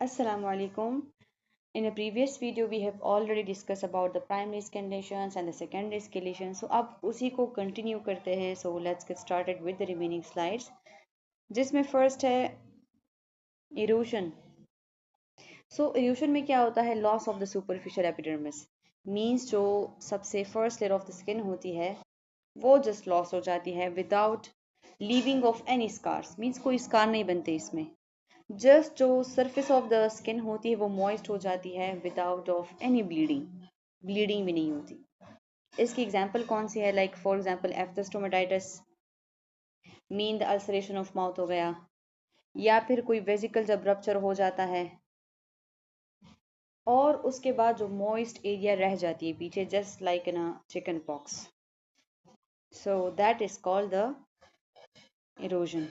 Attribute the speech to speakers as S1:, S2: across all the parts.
S1: Assalamu alaikum. In a previous video, we have already discussed about the primary skin lesions and the secondary skin lesions. So अब उसी को continue करते हैं. So let's get started with the remaining slides. जिसमें first है erosion. So erosion में क्या होता है? Loss of the superficial epidermis. Means जो सबसे first layer of the skin होती है, वो just loss हो जाती है without leaving of any scars. Means कोई scar नहीं बनते इसमें. जस्ट जो सरफेस ऑफ द स्किन होती है वो मॉइस्ट हो जाती है विदाउट ऑफ एनी ब्लीडिंग भी नहीं होती। इसकी एग्जांपल कौन सी है? Like for example aphthous stomatitis, mean the ulceration of mouth हो गया, या फिर कोई वेजिकल जब रप्चर हो जाता है और उसके बाद जो मॉइस्ट एरिया रह जाती है पीछे, just like in a chicken pox, so that is called the erosion.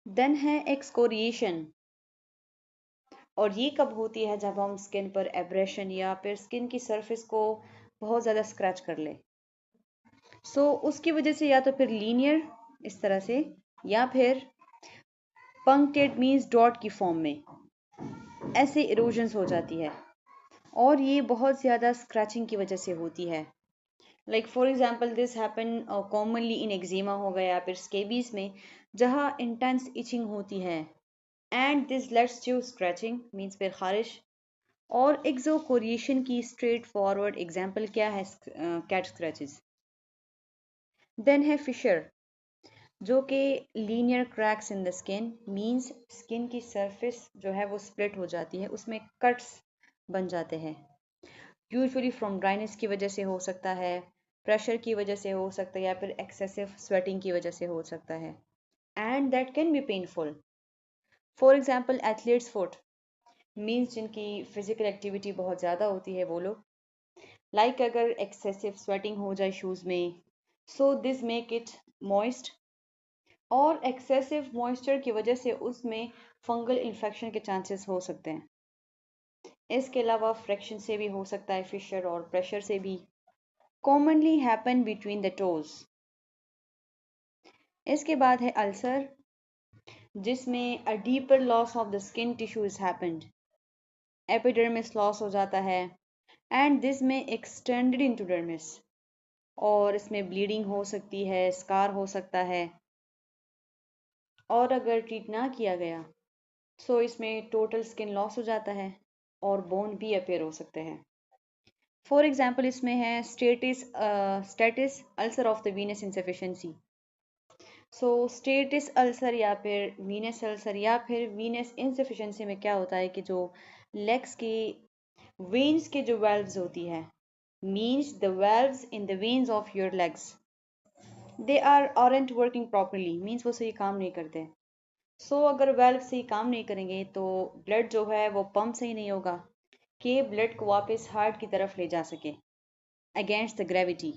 S1: Then है एक्सकोरिएशन, और ये कब होती है? जब हम स्किन पर एब्रेशन या फिर स्किन की सरफेस को बहुत ज़्यादा स्क्रैच कर ले। उसकी वजह से या तो फिर लीनियर इस तरह से, या फिर पंक्टेड मीन्स डॉट की फॉर्म में ऐसे इरोजन्स हो जाती है, और ये बहुत ज़्यादा स्क्रैचिंग की वजह से होती है। Like for example this happen commonly in eczema हो गया या फिर स्केबीज में, जहाँ इंटेंस इचिंग होती है and this leads to scratching means फिर खारिश। और एक्सोकोरिएशन की स्ट्रेट फॉरवर्ड एग्जाम्पल क्या है? Cat scratches. देन है फिशर, जो कि linear cracks in the skin, means skin की सरफेस जो है वो स्प्लिट हो जाती है, उसमें कट्स बन जाते हैं। यूजुअली फ्रॉम ड्राइनेस की वजह से हो सकता है, प्रेशर की वजह से हो सकता है, या फिर एक्सेसिव स्वेटिंग की वजह से हो सकता है, and that can be painful. For example athletes foot, means जिनकी फिजिकल एक्टिविटी बहुत ज़्यादा होती है वो लोग, लाइक अगर एक्सेसिव स्वेटिंग हो जाए शूज़ में, so this make it moist, और एक्सेसिव मॉइस्चर की वजह से उसमें फंगल इन्फेक्शन के चांसेस हो सकते हैं। इसके अलावा फ्रैक्शन से भी हो सकता है फिशर, और प्रेशर से भी। Commonly happen between the toes. इसके बाद है अल्सर, जिसमें a deeper loss of the skin tissue is happened, epidermis loss हो जाता है, एंड दिस में एक्सटेंडेड इनटू डर्मिस, और इसमें ब्लीडिंग हो सकती है, स्कार हो सकता है, और अगर ट्रीट ना किया गया सो इसमें टोटल स्किन लॉस हो जाता है और बोन भी अपेयर हो सकते हैं। फॉर एग्जाम्पल इसमें है stasis ulcer of the Venus insufficiency. Stasis ulcer या फिर वीनस अल्सर या फिर वीनस इंसफिशिएंसी में क्या होता है कि जो लेग्स की वेन्स के जो वेल्व्स होती है, means the valves in the veins of your legs, they aren't working properly, means वो सही काम नहीं करते। अगर वेल्व सही काम नहीं करेंगे तो ब्लड जो है वो पंप सही नहीं होगा कि ब्लड को वापस हार्ट की तरफ ले जा सके अगेंस्ट द ग्रेविटी।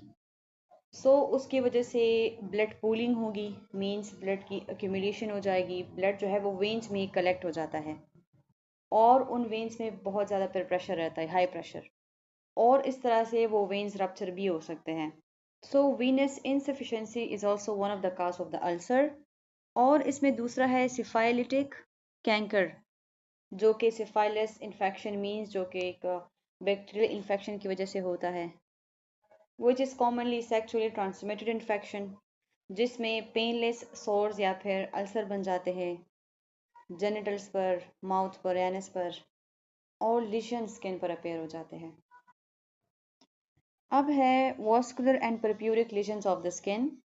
S1: उसकी वजह से ब्लड पूलिंग होगी, मींस ब्लड की एक्यूमुलेशन हो जाएगी, ब्लड जो है वो वेन्स में कलेक्ट हो जाता है, और उन वेन्स में बहुत ज़्यादा प्रेशर रहता है, हाई प्रेशर, और इस तरह से वो वेन्स रप्चर भी हो सकते हैं। Venus insufficiency is also one of the cause of the ulcer. और इसमें दूसरा है सिफाइलिटिक कैंकर, जो कि सिफाइलस इन्फेक्शन मीन्स जो कि एक बैक्टीरियल इन्फेक्शन की वजह से होता है, which is commonly sexually transmitted infection, जिसमें पेनलेस सोर्स या फिर अल्सर बन जाते हैं जेनिटल्स पर, माउथ पर, एनस पर, और लिशन स्किन पर अपेयर हो जाते हैं। अब है vascular and purpuric lesions of the skin.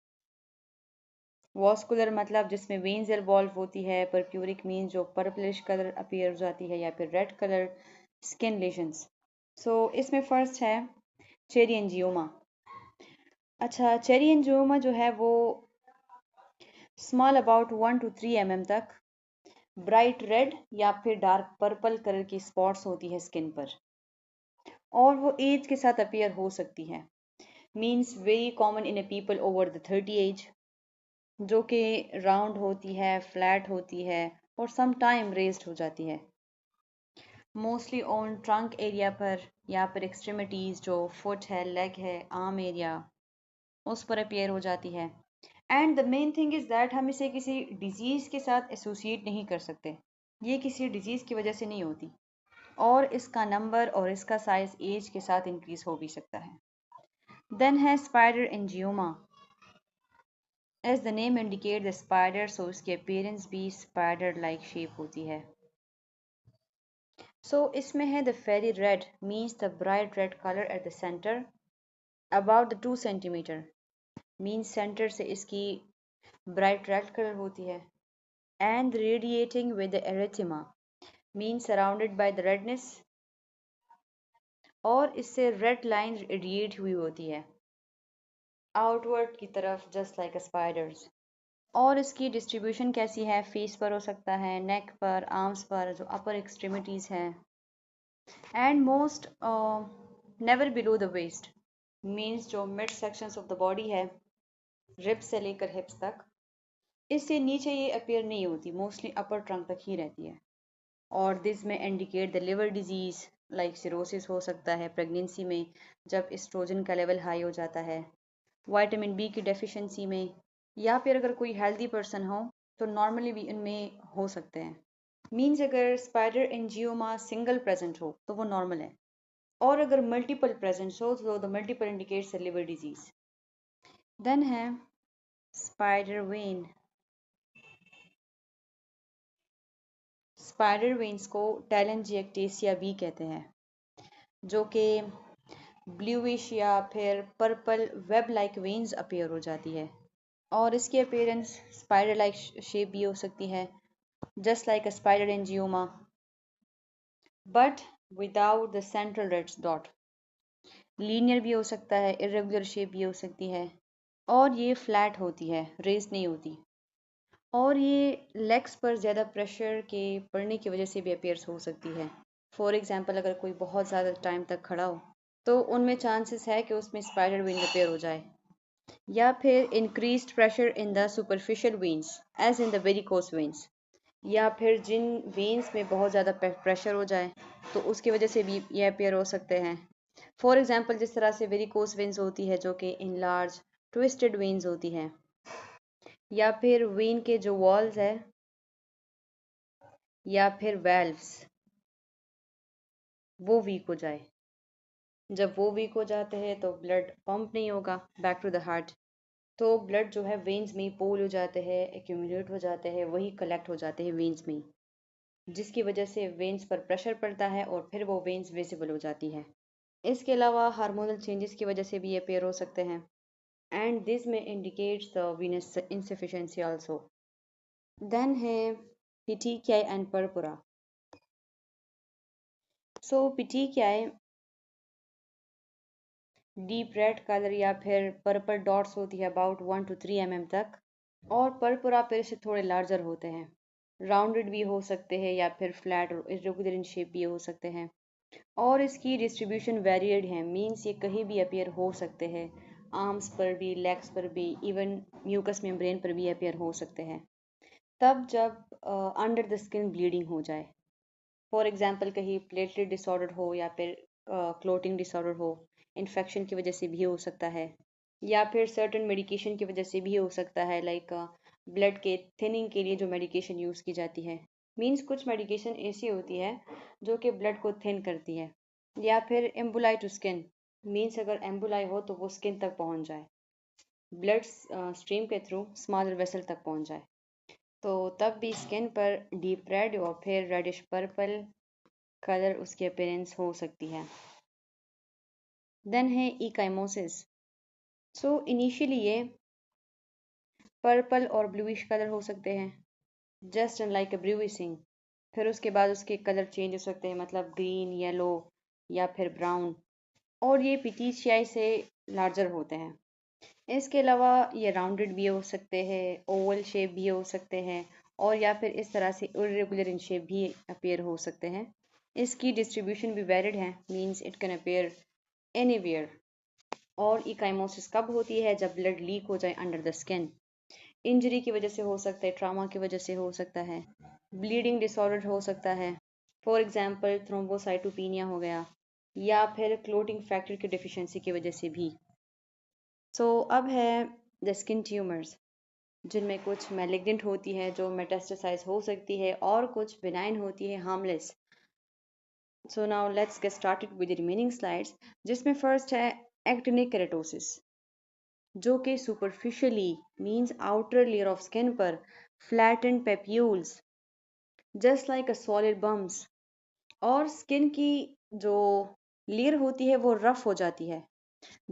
S1: Vascular मतलब जिसमें वेन्स इन्वॉल्व होती है, परप्यूरिक मीन जो पर्पलिश कलर अपीयर हो जाती है, या फिर रेड कलर स्किन लेशंस। इसमें फर्स्ट है चेरी एंजियोमा। अच्छा, चेरी एंजियोमा जो है वो स्मॉल अबाउट 1 to 3 mm तक ब्राइट रेड या फिर डार्क पर्पल कलर की स्पॉट्स होती है स्किन पर, और वो एज के साथ अपीयर हो सकती है, means very common in a people over the 30 age, जो कि राउंड होती है, फ्लैट होती है, और सम टाइम रेज्ड हो जाती है, मोस्टली ऑन ट्रंक एरिया पर, या फिर एक्सट्रीमिटीज़ जो फुट है, लेग है, आर्म एरिया, उस पर अपेयर हो जाती है। And the main thing is that हम इसे किसी डिजीज़ के साथ एसोसिएट नहीं कर सकते, ये किसी डिजीज़ की वजह से नहीं होती, और इसका नंबर और इसका साइज एज के साथ इंक्रीज हो भी सकता है। देन है spider angioma. As the name indicate the spider, so इसकी अपीयरेंस भी स्पाइडर लाइक शेप होती है। सो इसमें है the fairy red, means the bright red colour at the centre about the 2 centimetre, means centre से इसकी ब्राइट रेड कलर होती है। And radiating with the erythema, means surrounded by the redness, और इससे रेड लाइन रेडिएट हुई होती है outward की तरफ, जस्ट लाइक अ स्पाइडर्स। और इसकी डिस्ट्रीब्यूशन कैसी है? फेस पर हो सकता है, नेक पर, आर्म्स पर, जो अपर एक्सट्रीमिटीज हैं, and most never below the waist, means जो mid sections of the body है, रिब्स से लेकर हिप्स तक, इससे नीचे ये अपीयर नहीं होती, मोस्टली अपर ट्रंक तक ही रहती है। और दिस में indicate the liver disease like cirrhosis हो सकता है प्रेगनेंसी में, जब एस्ट्रोजन का लेवल हाई हो जाता है, विटामिन बी की डेफिशिएंसी में, या फिर अगर कोई हेल्दी पर्सन हो तो नॉर्मली भी इनमें हो सकते हैं। मीन्स अगर स्पाइडर एंजियोमा सिंगल प्रेजेंट हो तो वो नॉर्मल है, और अगर मल्टीपल प्रेजेंट हो तो the multiple indicates liver disease. Then है स्पाइडर वेन। स्पाइडर वेन्स को टेलेंजिएक्टेसिया भी कहते हैं, जो कि ब्लूइश या फिर purple web like veins appear हो जाती है, और इसकी अपीयरेंस स्पाइडर लाइक शेप भी हो सकती है, just like a spider angioma, but without the central red dot. Linear भी हो सकता है, इरेगुलर शेप भी हो सकती है, और ये फ्लैट होती है, रेज नहीं होती, और ये लेग्स पर ज़्यादा प्रेशर के पड़ने की वजह से भी अपीयर्स हो सकती है। फॉर एग्जांपल अगर कोई बहुत ज़्यादा टाइम तक खड़ा हो तो उनमें चांसेस है कि उसमें स्पाइडर वेन अपीयर हो जाए, या फिर increased pressure in the superficial veins as in the varicose veins, या फिर जिन वेन्स में बहुत ज़्यादा प्रेशर हो जाए तो उसकी वजह से भी ये अपीयर हो सकते हैं। फॉर एग्जांपल जिस तरह से वेरिकोस वेन्स होती है जो कि इन लार्ज ट्विस्टेड वेन्स होती हैं, या फिर वेन के जो वॉल्स है या फिर वेल्व्स वो वीक हो जाए। जब वो वीक हो जाते हैं तो ब्लड पंप नहीं होगा बैक टू द हार्ट, तो ब्लड जो है वेन्स में पोल हो जाते हैं, एक्यूमुलेट हो जाते हैं, वही कलेक्ट हो जाते हैं वेन्स में, जिसकी वजह से वेन्स पर प्रेशर पड़ता है और फिर वो वेन्स विजिबल हो जाती है। इसके अलावा हार्मोनल चेंजेस की वजह से भी ये पेयर हो सकते हैं, एंड दिस में indicates the venous insufficiency also. Then है petechiae and purpura. So petechiae deep red colour या फिर पर्पल डॉट्स होती है अबाउट 1 to 3 mm तक, और पर्पुरा फिर से थोड़े लार्जर होते हैं, राउंडेड भी हो सकते हैं या फिर फ्लैट और इरेगुलर इन शेप भी हो सकते हैं, और इसकी डिस्ट्रीब्यूशन वेरिएड है, मीन्स ये कहीं भी अपीयर हो सकते हैं, आर्म्स पर भी, लेग्स पर भी, इवन म्यूकस मेम्ब्रेन पर भी अपीयर हो सकते हैं, तब जब अंडर द स्किन ब्लीडिंग हो जाए। फॉर एग्जांपल कहीं प्लेटलेट डिसऑर्डर हो या फिर क्लोटिंग डिसऑर्डर हो, इन्फेक्शन की वजह से भी हो सकता है, या फिर सर्टेन मेडिकेशन की वजह से भी हो सकता है, लाइक ब्लड के थिनिंग के लिए जो मेडिकेशन यूज़ की जाती है, मीन्स कुछ मेडिकेशन ऐसी होती है जो कि ब्लड को थिन करती है, या फिर एम्बुलाई टू स्किन, मीन्स अगर एम्बुलाई हो तो वो स्किन तक पहुंच जाए, ब्लड स्ट्रीम के थ्रू स्मॉलर वेसल तक पहुंच जाए, तो तब भी स्किन पर डीप रेड और फिर रेडिश पर्पल कलर उसकी अपीयरेंस हो सकती है। देन है इकाइमोसिस। सो इनिशियली ये पर्पल और ब्लूइश कलर हो सकते हैं, जस्ट लाइक अ ब्लूइशिंग, फिर उसके बाद उसके कलर चेंज हो सकते हैं, मतलब ग्रीन, येलो या फिर ब्राउन, और ये पिटीशियाई से लार्जर होते हैं। इसके अलावा ये राउंडेड भी हो सकते हैं, ओवल शेप भी हो सकते हैं, और या फिर इस तरह से इरेगुलर इन शेप भी अपीयर हो सकते हैं। इसकी डिस्ट्रीब्यूशन भी वैरिड है, means it can appear anywhere. और इकाइमोसिस कब होती है? जब ब्लड लीक हो जाए अंडर द स्किन, इंजरी की वजह से हो सकता है, ट्रामा की वजह से हो सकता है, ब्लीडिंग डिसऑर्डर हो सकता है, फॉर एग्जांपल थ्रोम्बोसाइटोपिनिया हो गया, या फिर क्लोटिंग फैक्टर की डिफिशियंसी की वजह से भी। सो अब है द स्किन ट्यूमर्स। जिनमें कुछ मैलिग्नेंट होती है जो मेटास्टेसाइज हो सकती है और कुछ बिनाइन होती है harmless. So now let's get started with the remaining slides, जिसमें फर्स्ट है एक्टिनिक केराटोसिस, जो कि superficially means outer layer of skin पर flattened papules just like a solid bumps, और स्किन की जो लेयर होती है वो रफ हो जाती है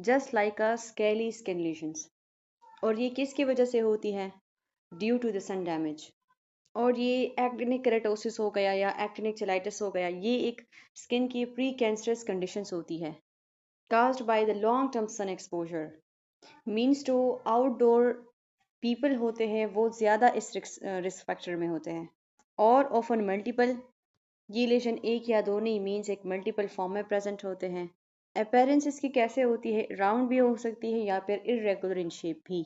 S1: just like a scaly skin lesions. और ये किसकी वजह से होती है? Due to the sun damage. और ये एक्टिनिक केराटोसिस हो गया या एक्टिनिक चेलाइटिस हो गया, ये एक स्किन की प्री कैंसरस कंडीशंस होती है caused by the long term sun exposure। Means जो आउटडोर पीपल होते हैं वो ज़्यादा इस रिस्क फैक्टर में होते हैं, और ऑफन मल्टीपल, ये लेशन एक या दो नहीं, मीन्स एक मल्टीपल फॉर्म में प्रेजेंट होते हैं। अपेरेंस इसकी कैसे होती है? राउंड भी हो सकती है या फिर इरेगुलर इन शेप भी,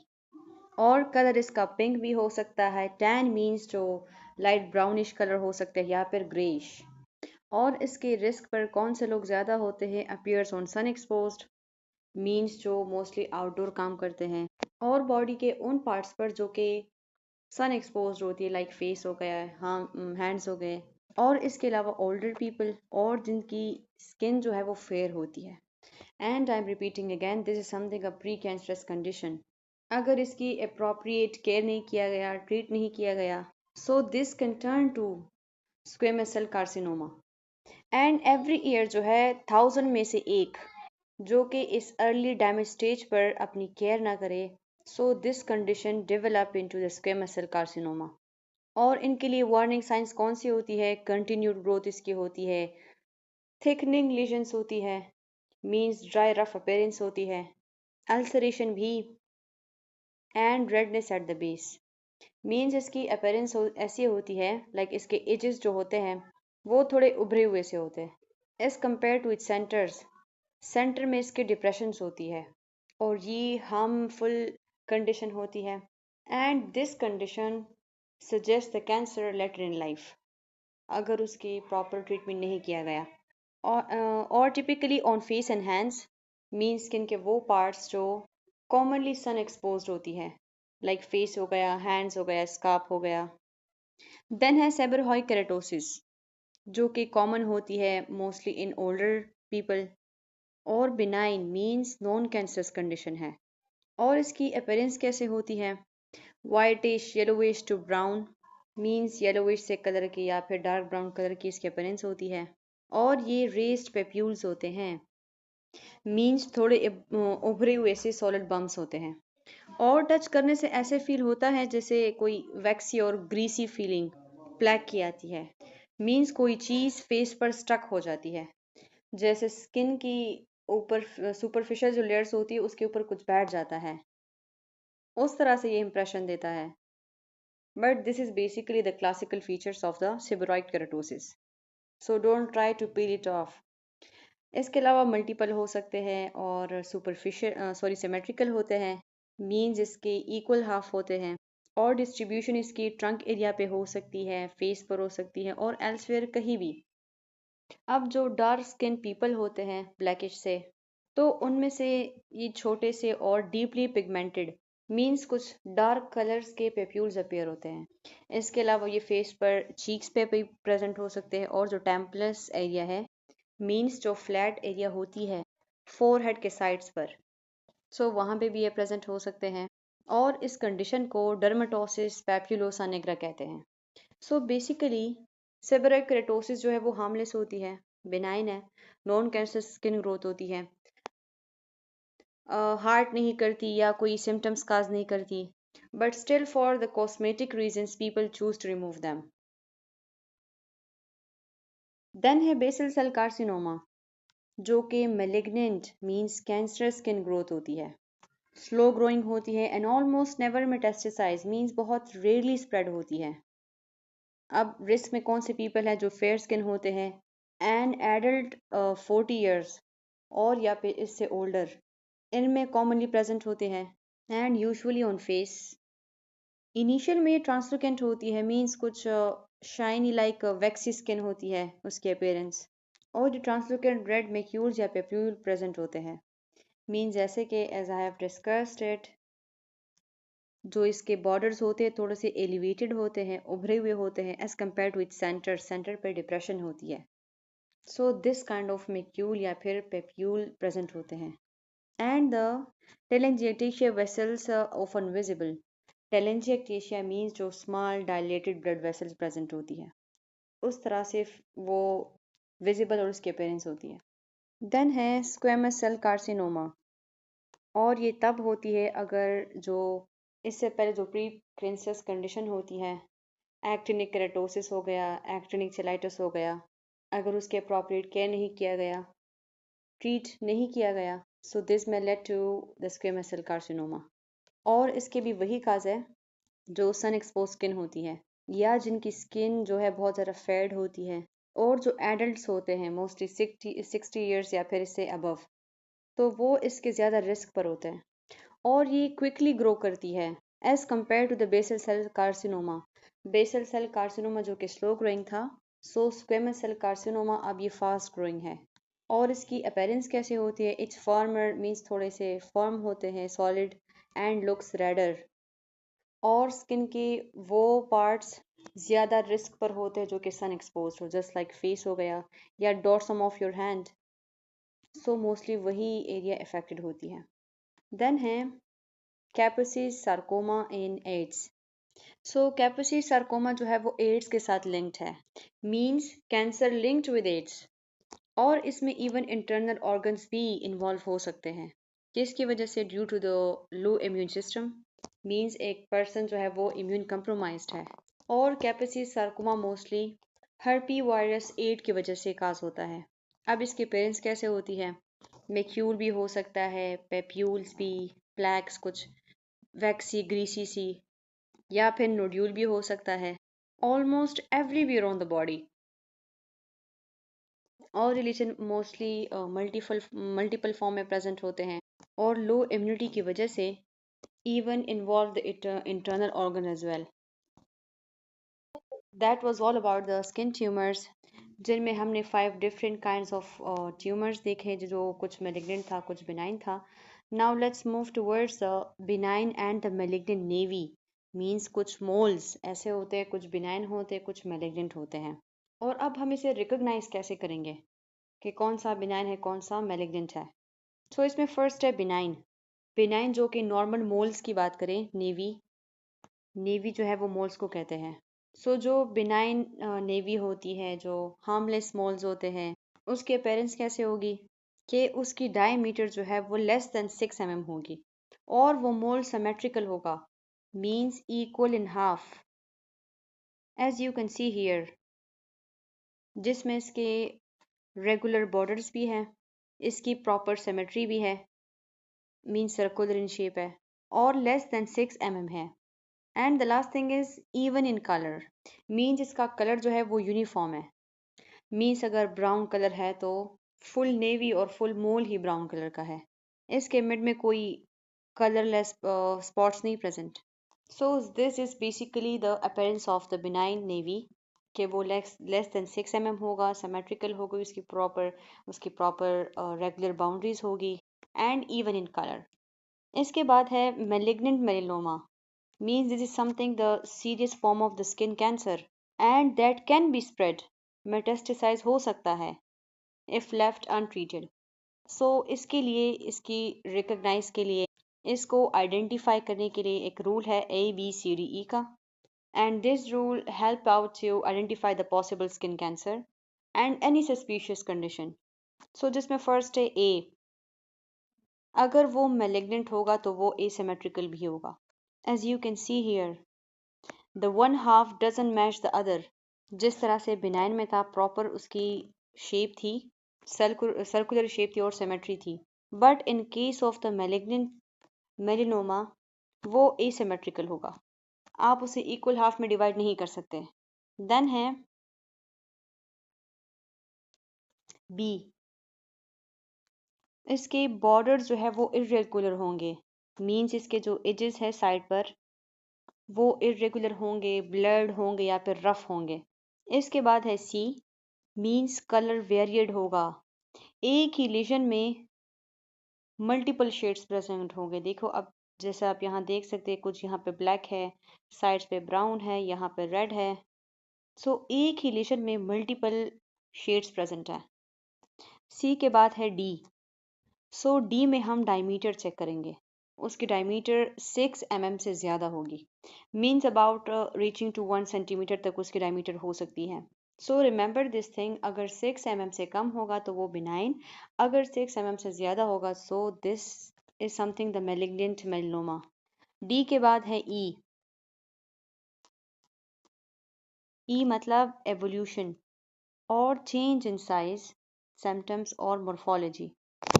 S1: और कलर इसका पिंक भी हो सकता है। टैन मीन्स जो लाइट ब्राउनिश कलर हो सकता है या फिर ग्रेइश। और इसके रिस्क पर कौन से लोग ज़्यादा होते हैं? Appears on sun exposed, means जो मोस्टली आउटडोर काम करते हैं, और बॉडी के उन पार्ट्स पर जो कि सन एक्सपोज होती है, लाइक फेस हो गया, हाँ हैंड्स हो गए। और इसके अलावा ओल्डर पीपल और जिनकी स्किन जो है वो फेयर होती है। And I am repeating again, this is something a pre cancerous condition. अगर इसकी अप्रोप्रिएट केयर नहीं किया गया, ट्रीट नहीं किया गया, so this can turn to squamous cell carcinoma. And every year जो है 1000 में से एक जो कि इस अर्ली डैमेज स्टेज पर अपनी केयर ना करे, so this condition develop into the squamous cell carcinoma. और इनके लिए वार्निंग साइंस कौन सी होती है? कंटिन्यूड ग्रोथ इसकी होती है, थिकनिंग लीजन्स होती है, मीन्स ड्राई रफ अपीयरेंस होती है, अल्सरेशन भी, and redness at the base. Means इसकी अपीयरेंस ऐसी होती है, लाइक इसके एजेस जो होते हैं वो थोड़े उभरे हुए से होते हैं as compare to its centres. Centre में इसकी डिप्रेशंस होती है, और ये हार्मफुल कंडीशन होती है। And this condition suggest the cancer later in life अगर उसकी प्रॉपर ट्रीटमेंट नहीं किया गया। और typically on face and hands, mean skin के वो पार्ट्स जो कॉमनली सन एक्सपोज्ड होती है, लाइक फेस हो गया, हैंड्स हो गया, स्कार्फ हो गया। देन है सेबरहॉय केराटोसिस, जो कि कॉमन होती है मोस्टली इन ओल्डर पीपल, और benign means non cancerous condition है। और इसकी अपीयरेंस कैसे होती है? Whitish yellowish to brown, means yellowish से कलर की या फिर डार्क ब्राउन कलर की इसकी अपीयरेंस होती है। और ये रेस्ड पेप्यूल्स होते हैं, मीन्स थोड़े उभरे हुए से सॉलिड बम्स होते हैं, और टच करने से ऐसे फील होता है जैसे कोई वैक्सी और ग्रीसी फीलिंग प्लैक की आती है। मीन्स कोई चीज़ फेस पर स्टक हो जाती है, जैसे स्किन की ऊपर सुपरफिशियल जो लेयर्स होती है उसके ऊपर कुछ बैठ जाता है, उस तरह से ये इंप्रेशन देता है। But this is basically the classical features of the seborrhoeic keratosis, so don't try to peel it off. इसके अलावा मल्टीपल हो सकते हैं और सुपरफिशियल सिमेट्रिकल होते हैं, मीन्स इसके इक्वल हाफ होते हैं। और डिस्ट्रीब्यूशन इसकी ट्रंक एरिया पे हो सकती है, फेस पर हो सकती है, और एल्सवेयर कहीं भी। अब जो डार्क स्किन पीपल होते हैं ब्लैकिश से, तो उनमें से ये छोटे से और डीपली पिगमेंटेड, मीन्स कुछ डार्क कलर्स के पेप्यूल्स अपीयर होते हैं। इसके अलावा ये फेस पर चीक्स पे भी प्रेजेंट हो सकते हैं, और जो टेम्पलस एरिया है, मीन्स जो फ्लैट एरिया होती है फोरहेड के साइड्स पर, सो वहाँ पे भी ये प्रेजेंट हो सकते हैं। और इस कंडीशन को डर्मेटोसिस पैपुलोसा निग्रा कहते हैं। सो बेसिकली सेबोरेक केराटोसिस जो है वो हार्मलेस होती है, बिनाइन है, नॉन कैंसर स्किन ग्रोथ होती है, हार्ट नहीं करती या कोई सिम्टम्स काज नहीं करती, but still for the cosmetic reasons people choose to remove them. Then है बेसल सेल कार्सिनोमा, जो कि malignant means cancer skin growth होती है, स्लो ग्रोइंग होती है, and almost never metastasise means बहुत रेयरली स्प्रेड होती है। अब रिस्क में कौन से पीपल हैं? जो फेयर स्किन होते हैं, एंड एडल्ट 40 ईयर्स और या फिर इससे ओल्डर, इनमें कॉमनली प्रेजेंट होते हैं, and usually on face. Initial में ट्रांसलूकेंट होती है, मींस कुछ शाइनी लाइक वैक्सी स्किन होती है उसकी अपीयरेंस, और जो ट्रांसलूकेंट रेड मैक्यूल्स या पेप्यूल प्रेजेंट होते हैं, मींस जैसे कि as I have discussed it, जो इसके बॉर्डर्स होते हैं थोड़े से एलिवेटेड होते हैं, उभरे हुए होते हैं, as compare to its centre, centre पर डिप्रेशन होती है। So this kind of macule या फिर पेप्यूल प्रेजेंट होते हैं। And the telangiectasia vessels often visible. Telangiectasia means जो small dilated blood vessels present होती है, उस तरह से वो विजिबल और उसकी अपीयरेंस होती है। देन है स्क्वेमस सेल कार्सिनोमा, और ये तब होती है अगर जो इससे पहले जो प्री क्रिंसियस कंडीशन होती है, एक्टिनिक केराटोसिस हो गया, एक्टिनिक चेलाइटिस हो गया, अगर उसके अप्रोप्रिएट केयर नहीं किया गया, ट्रीट नहीं किया गया, सो दिस में led to the squamous cell carcinoma. और इसके भी वही काज है जो सन एक्सपोज स्किन होती है, या जिनकी स्किन जो है बहुत ज़्यादा फेड होती है, और जो एडल्ट्स होते हैं मोस्टली 60 ईयर्स या फिर इससे अबव, तो वो इसके ज़्यादा रिस्क पर होते हैं, और ये क्विकली ग्रो करती है as compare to the basal cell carcinoma. Basal cell carcinoma जो कि स्लो ग्रोइंग था, सो स्क्वेमस सेल कार्सिनोमा अब ये फास्ट ग्रोइंग है। और इसकी अपेरेंस कैसे होती है? इट्स फॉर्मर मीन्स थोड़े से फॉर्म होते हैं, सॉलिड, एंड लुक्स रेडर, और स्किन के वो पार्ट्स ज़्यादा रिस्क पर होते हैं जो कि सन एक्सपोज हो, जस्ट लाइक फेस हो गया या dorsum of your hand, so mostly वही एरिया अफेक्टेड होती है। देन है Kaposi's sarcoma in AIDS. So Kaposi's sarcoma जो है वो एड्स के साथ लिंक्ड है, means cancer linked with AIDS, और इसमें इवन इंटरनल ऑर्गन्स भी इन्वॉल्व हो सकते हैं, जिसकी वजह से due to the low immune system, means एक पर्सन जो है वो इम्यून कंप्रोमाइज्ड है। और Kaposi's sarcoma mostly herpes virus एड की वजह से काज होता है। अब इसके पेरेंट्स कैसे होती है? मेक्यूल भी हो सकता है, पेप्यूल्स भी, प्लैक्स कुछ वैक्सी ग्रीसी सी, या फिर नोड्यूल भी हो सकता है, almost everywhere on the body. और रिलीजन मोस्टली मल्टीपल फॉर्म में प्रेजेंट होते हैं, और लो इम्यूनिटी की वजह से even involve the internal organ as well. That was all about the skin tumors, जिनमें हमने 5 different kinds of tumors देखे, जो कुछ malignant था, कुछ benign था. Now let's move towards the benign and the malignant navy. Means कुछ moles ऐसे होते हैं, कुछ benign होते हैं, कुछ malignant होते हैं. और अब हम इसे recognize कैसे करेंगे कि कौन सा benign है, कौन सा malignant है? तो इसमें first है benign. benign जो कि normal moles की बात करें, नेवी जो है वो मोल्स को कहते हैं। सो जो बिनाइन नेवी होती है, जो हार्मलेस मोल्स होते हैं, उसके अपेरेंस कैसे होगी कि उसकी डायमीटर जो है वो लेस देन 6 mm होगी, और वो मोल सिमेट्रिकल होगा, means equal in half, as you can see here, जिसमें इसके रेगुलर बॉर्डर्स भी हैं, इसकी प्रॉपर सिमेट्री भी है, मींस सर्कुलर इन शेप है, और लेस देन 6 mm है। And the last thing is even in colour, means इसका कलर जो है वो यूनिफॉर्म है, मीन्स अगर ब्राउन कलर है तो फुल नेवी और फुल मोल ही ब्राउन कलर का है, इसके मिड में कोई कलरलेस स्पॉट्स नहीं present. So this is basically the appearance of the benign navy, कि वो लेस देन 6 mm होगा, सिमेट्रिकल होगी, उसकी प्रॉपर रेगुलर बाउंड्रीज होगी, एंड इवन इन कलर। इसके बाद है malignant मेलिनोमा, means this is something the serious form of the skin cancer and that can be spread, metastasize हो सकता है if left untreated. So इसके लिए, इसकी recognize के लिए, इसको identify करने के लिए एक रूल है ABCDE का, and this rule help out to identify the possible skin cancer and any suspicious condition. So जिसमें first है A, अगर वो malignant होगा तो वो asymmetrical भी होगा, as you can see here the one half doesn't match the other. जिस तरह से बिनाइन में था, प्रॉपर उसकी शेप थी, सर्कुलर शेप थी और सिमेट्री थी, but in case of the malignant melanoma वो एसिमेट्रिकल होगा, आप उसे इक्वल हाफ में डिवाइड नहीं कर सकते। देन है बी, इसके बॉर्डर जो है वो इरेगुलर होंगे, मीन्स इसके जो एजेस है साइड पर वो इरेगुलर होंगे, ब्लर्ड होंगे या फिर रफ होंगे। इसके बाद है सी, मीन्स कलर वेरिएड होगा, एक ही लेजन में मल्टीपल शेड्स प्रेजेंट होंगे। देखो अब जैसे आप यहाँ देख सकते हैं, कुछ यहाँ पे ब्लैक है, साइड्स पे ब्राउन है, यहाँ पे रेड है। सो एक ही लेशन में मल्टीपल शेड्स प्रेजेंट है। सी के बाद है डी। सो डी में हम डायमीटर चेक करेंगे। उसकी डायमीटर 6 mm से ज़्यादा होगी। Means about reaching to 1 centimetre तक उसकी डायमीटर हो सकती है। सो रिमेंबर दिस थिंग, अगर 6 mm से कम होगा तो वो बिनाइन, अगर 6 mm से ज़्यादा होगा so this is something the malignant melanoma. D के बाद है ई। ई मतलब एवोल्यूशन और चेंज इन साइज, सिम्टम्स और मोर्फोलॉजी।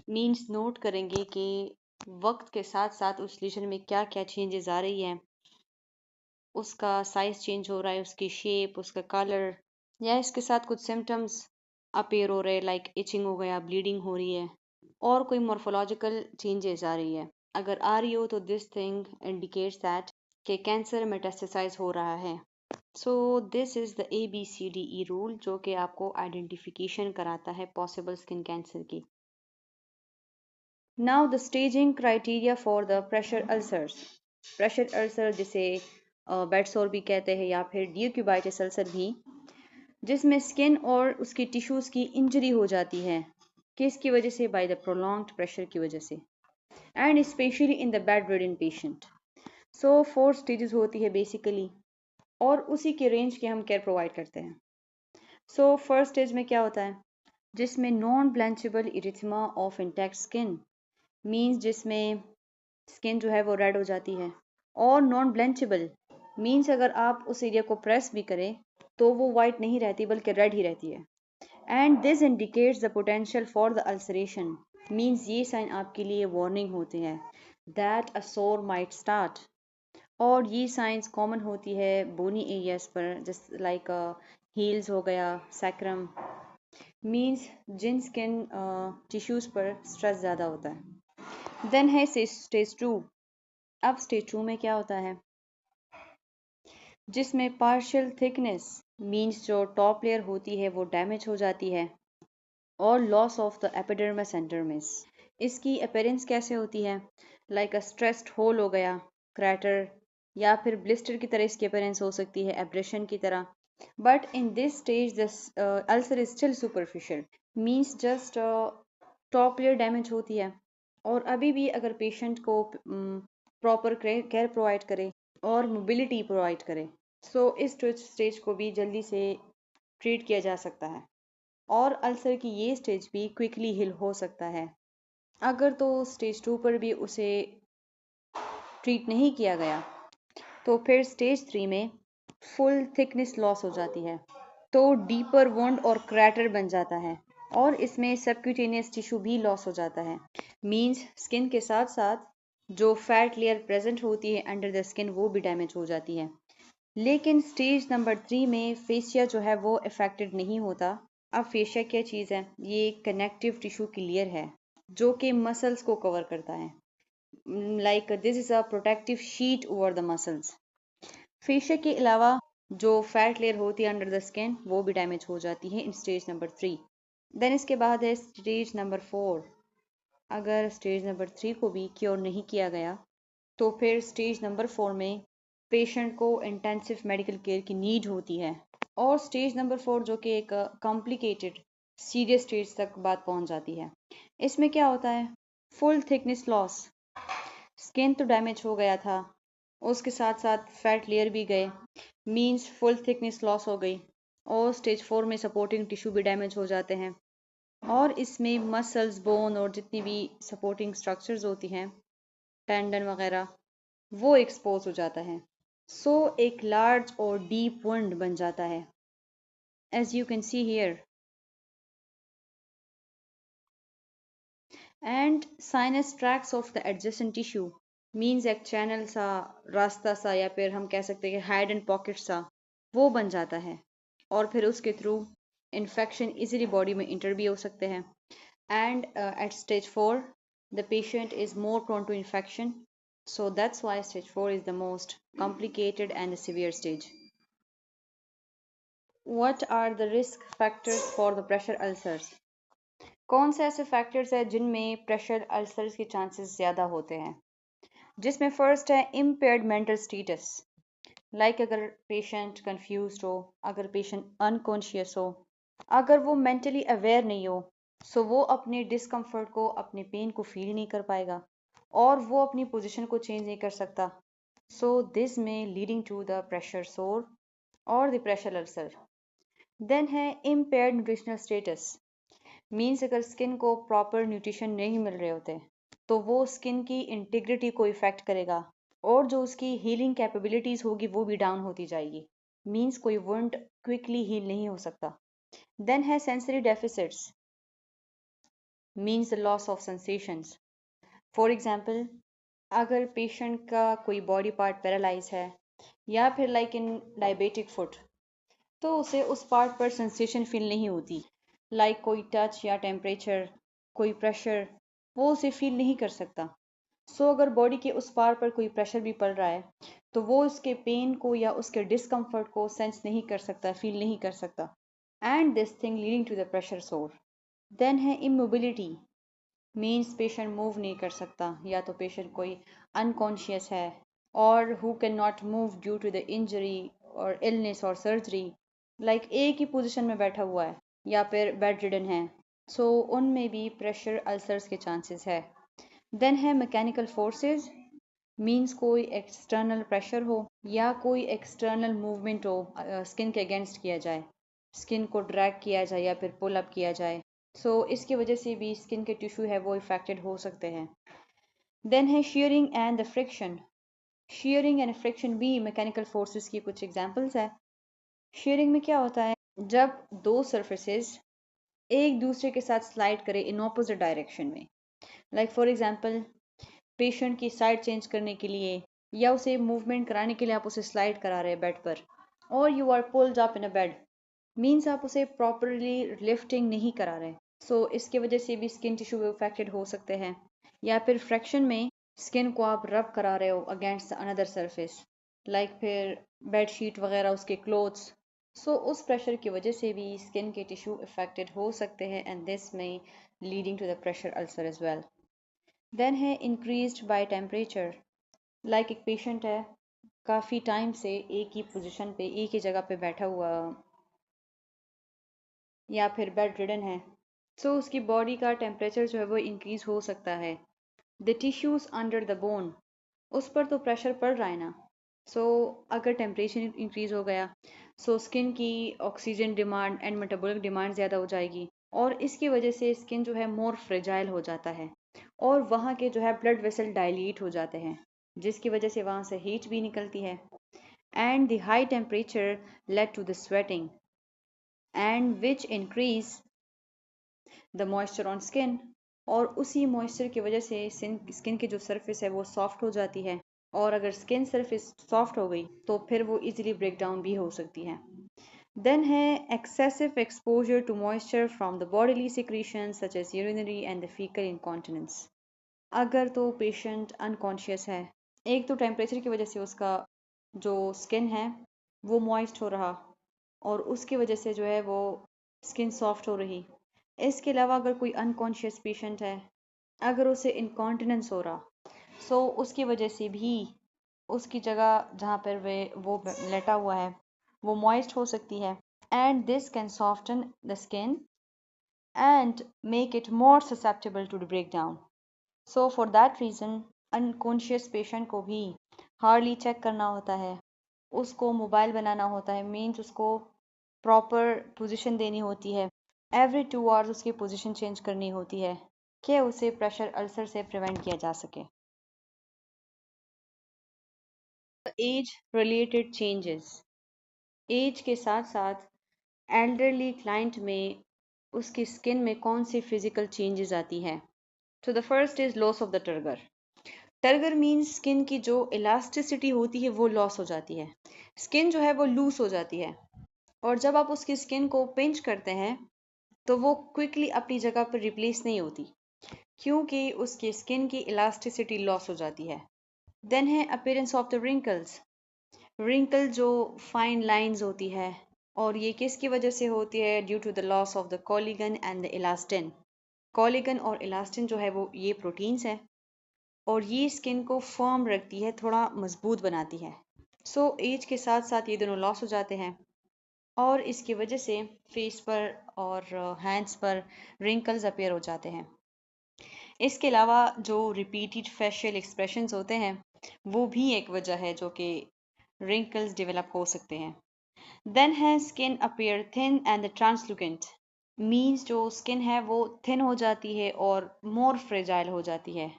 S1: मीन्स नोट करेंगे कि वक्त के साथ साथ उस लीजन में क्या क्या चेंजेस आ रही हैं, उसका साइज चेंज हो रहा है, उसकी शेप, उसका कलर, या इसके साथ कुछ सिम्टम्स अपेयर हो रहे हैं, लाइक इचिंग हो गया, ब्लीडिंग हो रही है, और कोई मोर्फोलॉजिकल चेंजेस आ रही है। अगर आ रही हो तो दिस थिंग इंडिकेट्स दैट कि कैंसर मेटास्टेसाइज हो रहा है। So this is the ABCDE rule, जो कि आपको आइडेंटिफिकेशन कराता है पॉसिबल स्किन कैंसर की। Now the staging criteria for the pressure ulcers. Pressure ulcer जिसे बेड सोर भी कहते हैं या फिर ड्यूक्यूबाइटिस अल्सर भी, जिसमें स्किन और उसकी टिश्यूज़ की इंजरी हो जाती है। किसकी वजह से? बाय द प्रोलॉन्ग्ड प्रेशर की वजह से, and specially in the bed ridden patient. So 4 stages होती है बेसिकली, और उसी के रेंज के हम केयर प्रोवाइड करते हैं। सो फर्स्ट स्टेज में क्या होता है? जिसमें non blanchable erythema of intact skin, means जिसमें स्किन जो है वो रेड हो जाती है। और नॉन ब्लेंचेबल मीन्स अगर आप उस एरिया को प्रेस भी करें तो वो वाइट नहीं रहती बल्कि रेड ही रहती है। And this indicates the potential for the ulceration, means ये साइन आपके लिए वार्निंग होते हैं दैट अ सोर माइट स्टार्ट। और ये साइंस कॉमन होती है बोनी एरियाज पर, जैसे लाइक हील्स हो गया, सैक्रम, मीन्स जिन स्किन टिश्यूज़ पर स्ट्रेस ज़्यादा होता है। देन है स्टेज 2। अब स्टेज 2 में क्या होता है? जिसमें पार्शियल थिकनेस मीन्स जो टॉप लेयर होती है वो डैमेज हो जाती है, और लॉस ऑफ द एपिडर्मिस एंडर्मिस। इसकी अपीयरेंस कैसे होती है? लाइक अ स्ट्रेस्ड होल हो गया, क्रैटर, या फिर ब्लिस्टर की तरह इसकी अपीयरेंस हो सकती है, एब्रेशन की तरह। But in this stage the ulcer is still superficial, means just top layer damage होती है। और अभी भी अगर पेशेंट को प्रॉपर केयर प्रोवाइड करे और मोबिलिटी प्रोवाइड करे, सो इस स्टेज को भी जल्दी से ट्रीट किया जा सकता है, और अल्सर की ये स्टेज भी क्विकली हिल हो सकता है। अगर तो स्टेज 2 पर भी उसे ट्रीट नहीं किया गया तो फिर स्टेज 3 में फुल थिकनेस लॉस हो जाती है, तो डीपर वुंड और क्रैटर बन जाता है, और इसमें सबक्यूटेनियस टिश्यू भी लॉस हो जाता है। मींस स्किन के साथ साथ जो फैट लेयर प्रेजेंट होती है अंडर द स्किन वो भी डैमेज हो जाती है। लेकिन स्टेज नंबर 3 में फेसिया जो है वो अफेक्टेड नहीं होता। अब फेशिया क्या चीज़ है? ये कनेक्टिव टिश्यू की लेयर है जो कि मसल्स को कवर करता है, like this is a protective sheet over the muscles. Fascia के अलावा जो फैट लेयर होती है अंडर द स्किन वो भी डैमेज हो जाती है इन स्टेज नंबर 3। देन इसके बाद है स्टेज नंबर 4। अगर स्टेज नंबर 3 को भी क्योर नहीं किया गया तो फिर स्टेज नंबर 4 में पेशेंट को इंटेंसिव मेडिकल केयर की नीड होती है, और स्टेज नंबर 4 जो कि एक कॉम्प्लिकेटेड सीरियस स्टेज तक बात पहुंच जाती है। इसमें क्या होता है? फुल थिकनेस लॉस, स्किन तो डैमेज हो गया था, उसके साथ साथ फैट लेयर भी गए, मींस फुल थिकनेस लॉस हो गई, और स्टेज 4 में सपोर्टिंग टिश्यू भी डैमेज हो जाते हैं, और इसमें मसल्स, बोन और जितनी भी सपोर्टिंग स्ट्रक्चर्स होती हैं, टेंडन वगैरह, वो एक्सपोज हो जाता है। सो एक लार्ज और डीप वुंड बन जाता है, as you can see here. And sinus tracts of the adjacent tissue, means एक चैनल सा, रास्ता सा, या फिर हम कह सकते हैं हाइड एंड पॉकेट सा, वो बन जाता है, और फिर उसके थ्रू इन्फेक्शन इजीली बॉडी में इंटर भी हो सकते हैं। And at stage 4 the patient is more prone to infection, so that's why stage 4 is the most complicated and the severe stage. What are the risk factors for the pressure ulcers? कौन से ऐसे factors हैं जिनमें pressure ulcers के chances ज़्यादा होते हैं? जिसमें फर्स्ट है इम्पेयर्ड मेंटल स्टेटस। लाइक अगर पेशेंट कंफ्यूज हो, अगर पेशेंट अनकॉन्शियस हो, अगर वो मेंटली अवेयर नहीं हो, सो वो अपने डिस्कम्फर्ट को, अपने पेन को फील नहीं कर पाएगा और वो अपनी पोजीशन को चेंज नहीं कर सकता। सो दिस में लीडिंग टू द प्रेशर सोर और द प्रेशर अल्सर। देन है इम्पेयर्ड न्यूट्रिशनल स्टेटस। मीन्स अगर स्किन को प्रॉपर न्यूट्रिशन नहीं मिल रहे होते तो वो स्किन की इंटीग्रिटी को इफेक्ट करेगा और जो उसकी हीलिंग कैपेबिलिटीज होगी वो भी डाउन होती जाएगी। मीन्स कोई वुंड क्विकली हील नहीं हो सकता। देन है sensory deficits. Means the loss of sensations. For example, अगर पेशेंट का कोई बॉडी पार्ट पैरालाइज है या फिर लाइक इन डायबिटिक फुट, तो उसे उस पार्ट पर सेंसेशन फील नहीं होती। लाइक कोई टच या टेम्परेचर, कोई प्रेशर, वो उसे फील नहीं कर सकता। सो अगर बॉडी के उस पार पर कोई प्रेशर भी पड़ रहा है तो वो उसके पेन को या उसके डिस्कम्फर्ट को सेंस नहीं कर सकता, फील नहीं कर सकता। And this thing leading to the pressure sore. Then है इमोबिलिटी। मीन्स पेशेंट मूव नहीं कर सकता, या तो पेशेंट कोई अनकॉन्शियस है और who can not move due to the injury और इलनेस और सर्जरी। लाइक एक ही पोजीशन में बैठा हुआ है या फिर बेड रिडन है, सो उनमें भी प्रेशर अल्सर्स के चांसेस है। देन है मैकेनिकल फोर्सेस। मीन्स कोई एक्सटर्नल प्रेशर हो या कोई एक्सटर्नल मूवमेंट हो, स्किन के अगेंस्ट किया जाए, स्किन को ड्रैग किया जाए या फिर पुल अप किया जाए, सो इसकी वजह से भी स्किन के टिश्यू है वो इफेक्टेड हो सकते हैं। देन है sharing and the friction. Sharing and friction भी मैकेनिकल फोर्सेस की कुछ एग्जांपल्स है। शेयरिंग में क्या होता है, जब दो सर्फेसेस एक दूसरे के साथ स्लाइड करें इन ऑपोजिट डायरेक्शन में। लाइक फॉर एग्जांपल, पेशेंट की साइड चेंज करने के लिए या उसे मूवमेंट कराने के लिए आप उसे स्लाइड करा रहे हैं बेड पर, और you are pulled up in a bed. Means आप उसे प्रॉपरली लिफ्टिंग नहीं करा रहे, सो इसके वजह से भी स्किन टिश्यू इफेक्टेड हो सकते हैं। या फिर फ्रैक्शन में स्किन को आप रब करा रहे हो अगेंस्ट अनदर सरफेस, लाइक फिर बेड शीट वगैरह, उसके क्लोथ्स, सो उस प्रेशर की वजह से भी स्किन के टिश्यू इफेक्टेड हो सकते हैं एंड दिस में leading to the pressure ulcer as well. Then है इंक्रीज्ड बाय टेम्परेचर। लाइक एक पेशेंट है, काफ़ी टाइम से एक ही पोजीशन पे, एक ही जगह पे बैठा हुआ या फिर बेड रिडन है, सो उसकी बॉडी का टेम्परेचर जो है वो इंक्रीज हो सकता है। The tissues under the bone, उस पर तो प्रेशर पड़ रहा है ना, सो अगर टेम्परेचर इंक्रीज हो गया, सो स्किन की oxygen demand and metabolic demand ज़्यादा हो जाएगी और इसकी वजह से स्किन जो है मोर फ्रेजाइल हो जाता है और वहाँ के जो है ब्लड वेसल डायलीट हो जाते हैं, जिसकी वजह से वहाँ से हीट भी निकलती है। And the high temperature lead to the sweating and which increase the moisture on skin, और उसी मॉइस्चर की वजह से स्किन की जो सरफेस है वो सॉफ्ट हो जाती है, और अगर स्किन सरफेस सॉफ्ट हो गई तो फिर वो इजीली ब्रेक डाउन भी हो सकती है। देन है excessive exposure to moisture from the bodily secretion such as urinary and the faecal incontinence. अगर तो पेशेंट अनकॉन्शियस है, एक तो टेम्परेचर की वजह से उसका जो स्किन है वो मॉइस्ट हो रहा और उसकी वजह से जो है वो स्किन सॉफ्ट हो रही। इसके अलावा अगर कोई अनकॉन्शियस पेशेंट है, अगर उसे इनकॉन्टिनेंस हो रहा, सो उसकी वजह से भी उसकी जगह जहाँ पर वो लेटा हुआ है वो मॉइस्ट हो सकती है and this can soften the skin and make it more susceptible to break down. So for that reason unconscious patient को भी हार्डली चेक करना होता है, उसको मोबाइल बनाना होता है, मीन्स उसको प्रॉपर पोजीशन देनी होती है, एवरी 2 आवर्स उसकी पोजीशन चेंज करनी होती है कि उसे प्रेशर अल्सर से प्रिवेंट किया जा सके। Age related changes. एज के साथ साथ एल्डरली क्लाइंट में उसकी स्किन में कौन सी फिजिकल चेंजेस आती है। तो the first is loss of the turgor. Turgor means skin की जो इलास्टिसिटी होती है वो लॉस हो जाती है, स्किन जो है वो लूज हो जाती है, और जब आप उसकी स्किन को पिंच करते हैं तो वो क्विकली अपनी जगह पर रिप्लेस नहीं होती क्योंकि उसकी स्किन की इलास्टिसिटी लॉस हो जाती है। देन है appearance of the wrinkles. Wrinkle जो फाइन लाइंस होती है, और ये किसकी वजह से होती है, due to the loss of the collagen and the elastin. Collagen और इलास्टिन जो है वो ये प्रोटीन्स हैं और ये स्किन को फर्म रखती है, थोड़ा मजबूत बनाती है। सो एज के साथ साथ ये दोनों लॉस हो जाते हैं और इसकी वजह से फेस पर और हैंड्स पर रिंकल्स अपीयर हो जाते हैं। इसके अलावा जो रिपीटेड फेशियल एक्सप्रेशंस होते हैं वो भी एक वजह है जो कि रिंकल्स डेवलप हो सकते हैं। देन है skin appear thin and translucent, means जो स्किन है वो थिन हो जाती है और मोर फ्रेजाइल हो जाती है,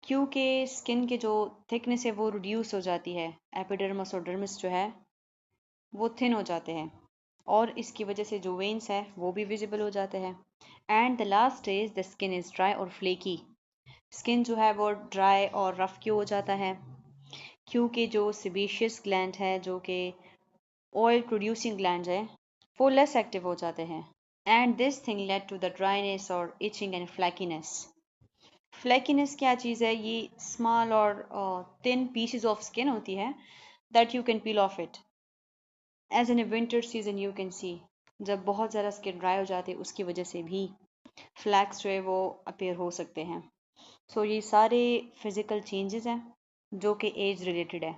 S1: क्योंकि स्किन के जो थिकनेस है वो रिड्यूस हो जाती है। एपिडर्मिस और डर्मिस जो है वो थिन हो जाते हैं और इसकी वजह से जो वेन्स है वो भी विजिबल हो जाते हैं। And the last is the skin is dry और फ्लेकी, स्किन जो है वो ड्राई और रफ क्यों हो जाता है, क्योंकि जो सिबेशियस ग्लैंड है जो कि ऑयल प्रोड्यूसिंग ग्लैंड है वो लेस एक्टिव हो जाते हैं। And this thing led to the dryness और इचिंग एंड फ्लैकीनेस। फ्लैकीनेस क्या चीज़ है? ये स्मॉल और थिन पीसेस ऑफ स्किन होती है that you can peel off it. As in a winter season you can see, जब बहुत ज़्यादा स्किन ड्राई हो जाती है उसकी वजह से भी फ्लैक्स जो है वो अपीयर हो सकते हैं। सो ये सारे फिजिकल चेंजेस हैं जो कि एज रिलेटेड है।